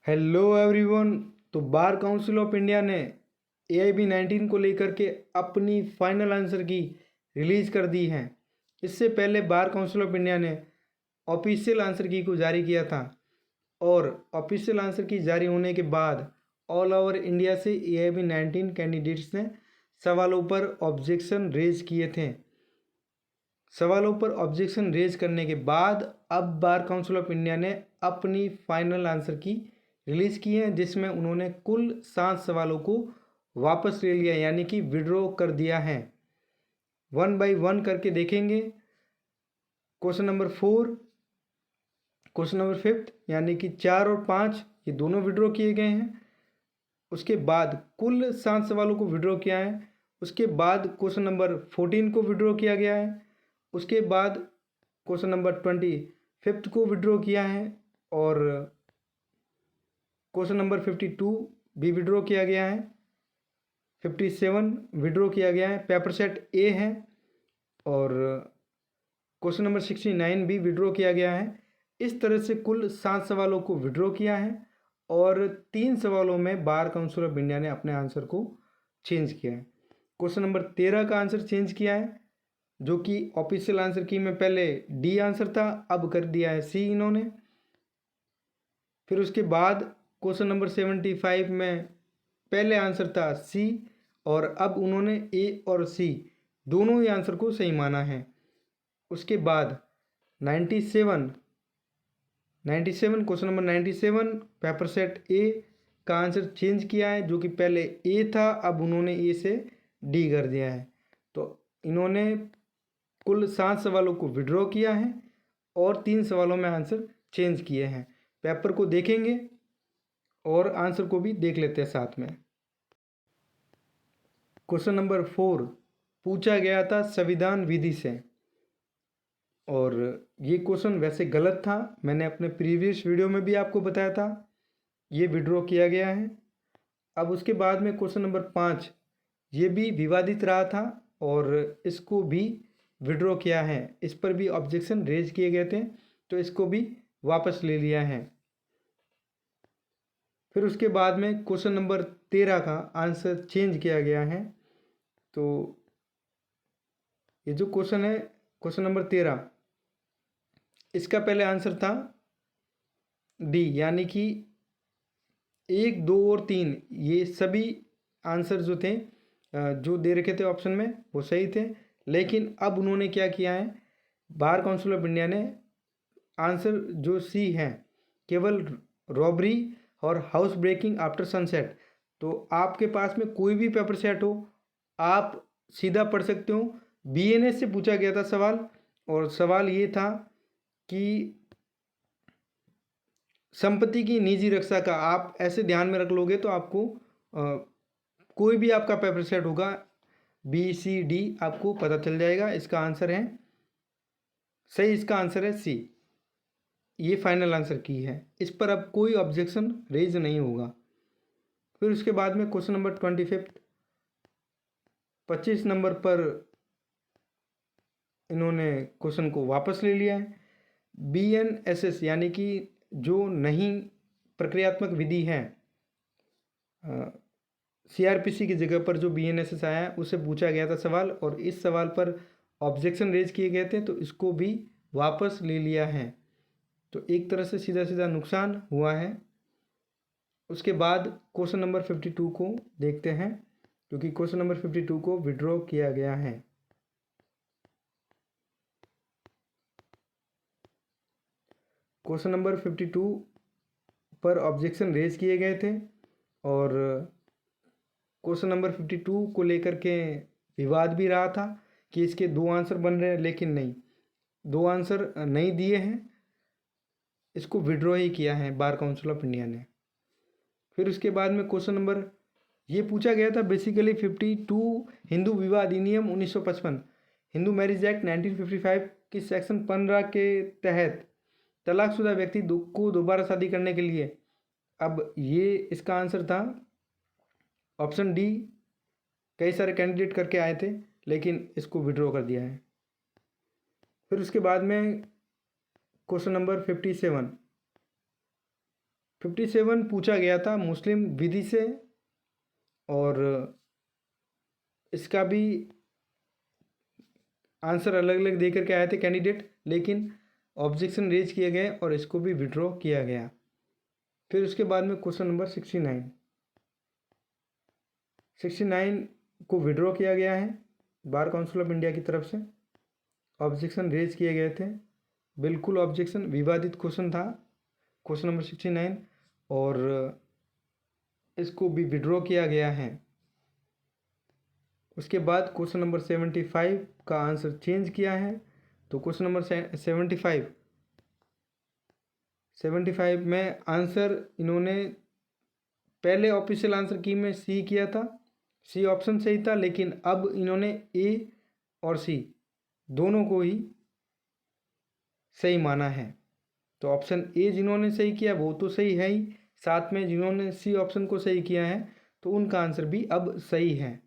Hello everyone. तो bar council of India ने AIB 19 को लेकर के अपनी फाइनल आंसर की रिलीज़ कर दी है। इससे पहले बार काउंसिल ऑफ इंडिया ने ऑफिशियल आंसर की को जारी किया था और ऑफिशियल आंसर की जारी होने के बाद ऑल ओवर इंडिया से AIB 19 कैंडिडेट्स ने सवालों पर ऑब्जेक्शन रेज किए थे। सवालों पर ऑब्जेक्शन रेज करने के बाद अब बार काउंसिल ऑफ इंडिया ने अपनी फाइनल आंसर की रिलीज़ की है, जिसमें उन्होंने कुल 7 सवालों को वापस ले लिया, यानी कि विड्रॉ कर दिया है। 1 बाय 1 करके देखेंगे। क्वेश्चन नंबर 4, क्वेश्चन नंबर 5 यानी कि 4 और 5 ये दोनों विड्रॉ किए गए हैं। उसके बाद कुल 7 सवालों को विड्रॉ किया है। उसके बाद क्वेश्चन नंबर 14 को विड्रॉ किया गया है। उसके बाद क्वेश्चन नंबर 25 को विड्रॉ किया है और क्वेश्चन नंबर 52 भी विड्रॉ किया गया है। 57 विड्रॉ किया गया है, पेपर सेट ए है। और क्वेश्चन नंबर 69 भी विड्रॉ किया गया है। इस तरह से कुल 7 सवालों को विड्रॉ किया है और 3 सवालों में बार काउंसिल ऑफ इंडिया ने अपने आंसर को चेंज किया है। क्वेश्चन नंबर 13 का आंसर चेंज किया है, जो कि ऑफिशियल आंसर की में पहले डी आंसर था, अब कर दिया है सी इन्होंने। फिर उसके बाद क्वेश्चन नंबर 75 में पहले आंसर था सी और अब उन्होंने ए और सी दोनों ही आंसर को सही माना है। उसके बाद 97 क्वेश्चन नंबर 97 पेपर सेट ए का आंसर चेंज किया है, जो कि पहले ए था, अब उन्होंने ए से डी कर दिया है। तो इन्होंने कुल 7 सवालों को विड्रॉ किया है और 3 सवालों में आंसर चेंज किए हैं। पेपर को देखेंगे और आंसर को भी देख लेते हैं साथ में। क्वेश्चन नंबर 4 पूछा गया था संविधान विधि से और ये क्वेश्चन वैसे गलत था, मैंने अपने प्रीवियस वीडियो में भी आपको बताया था। ये विड्रॉ किया गया है। अब उसके बाद में क्वेश्चन नंबर 5 ये भी विवादित रहा था और इसको भी विड्रॉ किया है। इस पर भी ऑब्जेक्शन रेज किए गए थे, तो इसको भी वापस ले लिया है। फिर उसके बाद में क्वेश्चन नंबर 13 का आंसर चेंज किया गया है। तो ये जो क्वेश्चन है, क्वेश्चन नंबर 13, इसका पहले आंसर था डी, यानी कि 1, 2 और 3 ये सभी आंसर जो थे जो दे रखे थे ऑप्शन में वो सही थे। लेकिन अब उन्होंने क्या किया है, बार काउंसिल ऑफ इंडिया ने आंसर जो सी है, केवल रॉबरी और हाउस ब्रेकिंग आफ्टर सनसेट, तो आपके पास में कोई भी पेपर सेट हो आप सीधा पढ़ सकते हो। BNS से पूछा गया था सवाल और सवाल ये था कि संपत्ति की निजी रक्षा का, आप ऐसे ध्यान में रख लोगे तो आपको कोई भी आपका पेपर सेट होगा BCD आपको पता चल जाएगा। इसका आंसर है सही, इसका आंसर है सी। ये फाइनल आंसर की है, इस पर अब कोई ऑब्जेक्शन रेज नहीं होगा। फिर उसके बाद में क्वेश्चन नंबर 25 नंबर पर इन्होंने क्वेश्चन को वापस ले लिया है। BNSS यानी कि जो नहीं प्रक्रियात्मक विधि है, CRPC की जगह पर जो BNSS आया है उससे पूछा गया था सवाल और इस सवाल पर ऑब्जेक्शन रेज किए गए थे, तो इसको भी वापस ले लिया है। तो एक तरह से सीधा सीधा नुकसान हुआ है। उसके बाद क्वेश्चन नंबर 52 को देखते हैं, क्योंकि क्वेश्चन नंबर 52 को विड्रॉ किया गया है। क्वेश्चन नंबर 52 पर ऑब्जेक्शन रेज किए गए थे और क्वेश्चन नंबर 52 को लेकर के विवाद भी रहा था कि इसके 2 आंसर बन रहे हैं, लेकिन नहीं, 2 आंसर नहीं दिए हैं, इसको विड्रॉ ही किया है बार काउंसिल ऑफ इंडिया ने। फिर उसके बाद में क्वेश्चन नंबर ये पूछा गया था बेसिकली 52 हिंदू विवाह अधिनियम 1955, हिंदू मैरिज एक्ट 1955 की सेक्शन 15 के तहत तलाकशुदा व्यक्ति को दोबारा शादी करने के लिए, अब ये इसका आंसर था ऑप्शन डी। कई सारे कैंडिडेट करके आए थे लेकिन इसको विड्रॉ कर दिया है। फिर उसके बाद में क्वेश्चन नंबर 57 57 पूछा गया था मुस्लिम विधि से, और इसका भी आंसर अलग अलग दे करके आए थे कैंडिडेट, लेकिन ऑब्जेक्शन रेज किए गए और इसको भी विड्रॉ किया गया। फिर उसके बाद में क्वेश्चन नंबर 69 को विड्रॉ किया गया है बार काउंसिल ऑफ इंडिया की तरफ से। ऑब्जेक्शन रेज किए गए थे, बिल्कुल ऑब्जेक्शन, विवादित क्वेश्चन था क्वेश्चन नंबर 69, और इसको भी विड्रॉ किया गया है। उसके बाद क्वेश्चन नंबर 75 का आंसर चेंज किया है। तो क्वेश्चन नंबर 75 में आंसर इन्होंने पहले ऑफिशियल आंसर की में सी किया था, सी ऑप्शन सही था, लेकिन अब इन्होंने ए और सी दोनों को ही सही माना है। तो ऑप्शन ए जिन्होंने सही किया वो तो सही है ही, साथ में जिन्होंने सी ऑप्शन को सही किया है तो उनका आंसर भी अब सही है।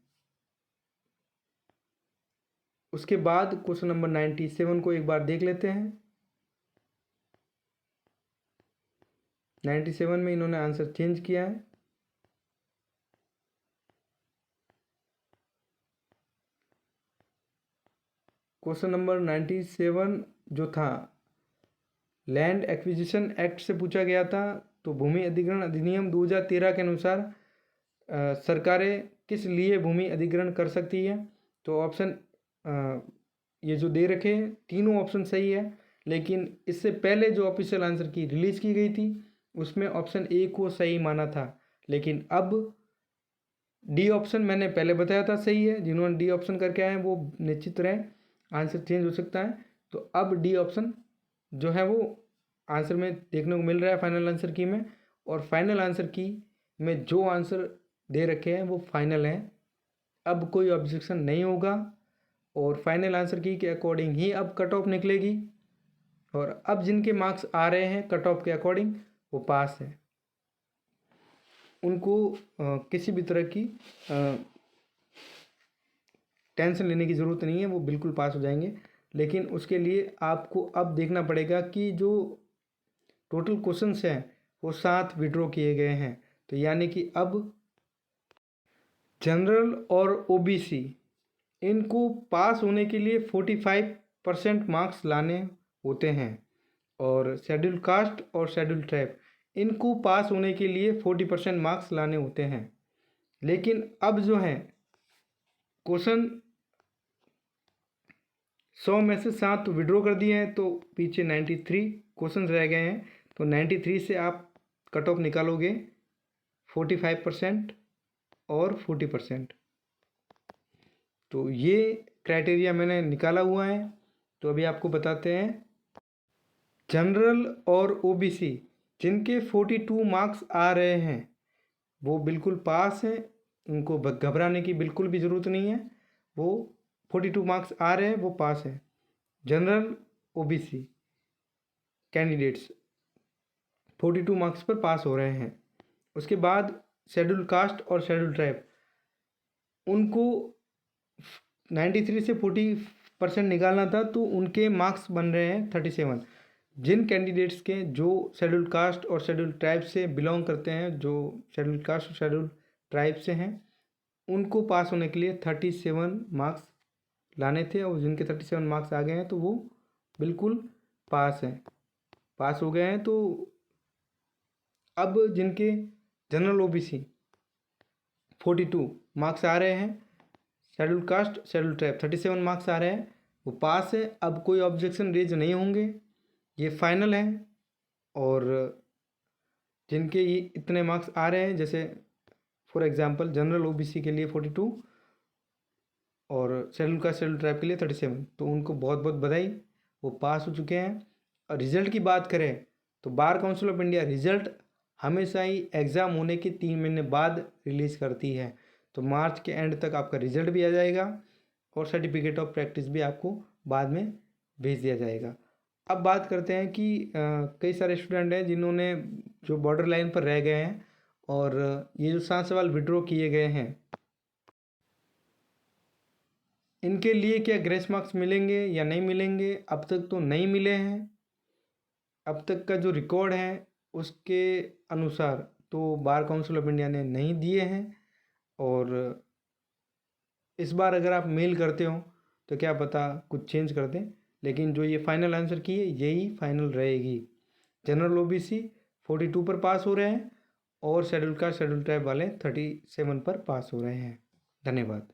उसके बाद क्वेश्चन नंबर 97 को एक बार देख लेते हैं। 97 में इन्होंने आंसर चेंज किया है। क्वेश्चन नंबर 97 जो था लैंड एक्विजिशन एक्ट से पूछा गया था। तो भूमि अधिग्रहण अधिनियम 2013 के अनुसार सरकारें किस लिए भूमि अधिग्रहण कर सकती है। तो ऑप्शन ये जो दे रखे हैं तीनों ऑप्शन सही है, लेकिन इससे पहले जो ऑफिशियल आंसर की रिलीज की गई थी उसमें ऑप्शन ए को सही माना था, लेकिन अब डी ऑप्शन मैंने पहले बताया था सही है। जिन्होंने डी ऑप्शन करके आए हैं वो निश्चित रहे आंसर चेंज हो सकता है। तो अब डी ऑप्शन जो है वो आंसर में देखने को मिल रहा है फाइनल आंसर की में, और फाइनल आंसर की में जो आंसर दे रखे हैं वो फाइनल है, अब कोई ऑब्जेक्शन नहीं होगा, और फाइनल आंसर की के अकॉर्डिंग ही अब कट ऑफ निकलेगी, और अब जिनके मार्क्स आ रहे हैं कट ऑफ के अकॉर्डिंग वो पास है, उनको किसी भी तरह की टेंशन लेने की ज़रूरत नहीं है, वो बिल्कुल पास हो जाएंगे। लेकिन उसके लिए आपको अब देखना पड़ेगा कि जो टोटल क्वेश्चंस हैं वो 7 विड्रॉ किए गए हैं। तो यानी कि अब जनरल और ओबीसी इनको पास होने के लिए 45% मार्क्स लाने होते हैं, और शेड्यूल कास्ट और शेड्यूल ट्राइब इनको पास होने के लिए 40% मार्क्स लाने होते हैं। लेकिन अब जो है क्वेश्चन 100 में से 7 विड्रॉ कर दिए हैं, तो पीछे 93 क्वेश्चन रह गए हैं। तो 93 से आप कट ऑफ निकालोगे 45% और 40%। तो ये क्राइटेरिया मैंने निकाला हुआ है। तो अभी आपको बताते हैं जनरल और ओबीसी जिनके 42 मार्क्स आ रहे हैं वो बिल्कुल पास हैं, उनको घबराने की बिल्कुल भी ज़रूरत नहीं है। वो 42 मार्क्स आ रहे हैं वो पास है। जनरल ओबीसी कैंडिडेट्स 42 मार्क्स पर पास हो रहे हैं। उसके बाद शेड्यूल कास्ट और शेड्यूल ट्राइब उनको 93 से 40% निकालना था, तो उनके मार्क्स बन रहे हैं 37। जिन कैंडिडेट्स के जो शेड्यूल कास्ट और शेड्यूल ट्राइब से बिलोंग करते हैं, जो शेड्यूल कास्ट और शेड्यूल ट्राइब से हैं, उनको पास होने के लिए 37 मार्क्स लाने थे, और जिनके 37 मार्क्स आ गए हैं तो वो बिल्कुल पास हैं, पास हो गए हैं। तो अब जिनके जनरल ओबीसी 42 मार्क्स आ रहे हैं, schedule caste schedule tribe 37 marks आ रहे हैं, वो पास है। अब कोई ऑब्जेक्शन रेज नहीं होंगे, ये फाइनल है। और जिनके ये इतने मार्क्स आ रहे हैं, जैसे फॉर एग्जांपल जनरल ओबीसी के लिए 42 और शेड्यूल कास्ट शेड्यूल ट्राइब के लिए 37, तो उनको बहुत बहुत बधाई, वो पास हो चुके हैं। और रिज़ल्ट की बात करें तो bar council of India result हमेशा ही एग्ज़ाम होने के 3 महीने बाद रिलीज़ करती है। तो मार्च के एंड तक आपका रिज़ल्ट भी आ जाएगा और सर्टिफिकेट ऑफ प्रैक्टिस भी आपको बाद में भेज दिया जाएगा। अब बात करते हैं कि कई सारे स्टूडेंट हैं जिन्होंने जो बॉर्डर लाइन पर रह गए हैं, और ये जो 7 सवाल विड्रॉ किए गए हैं, इनके लिए क्या ग्रेस मार्क्स मिलेंगे या नहीं मिलेंगे। अब तक तो नहीं मिले हैं। अब तक का जो रिकॉर्ड है उसके अनुसार तो बार काउंसिल ऑफ इंडिया ने नहीं दिए हैं। और इस बार अगर आप मेल करते हो तो क्या पता कुछ चेंज कर दें, लेकिन जो ये फाइनल आंसर की है यही फाइनल रहेगी। जनरल ओबीसी 42 पर पास हो रहे हैं और शेड्यूल कास्ट शेड्यूल ट्राइब वाले 37 पर पास हो रहे हैं। धन्यवाद।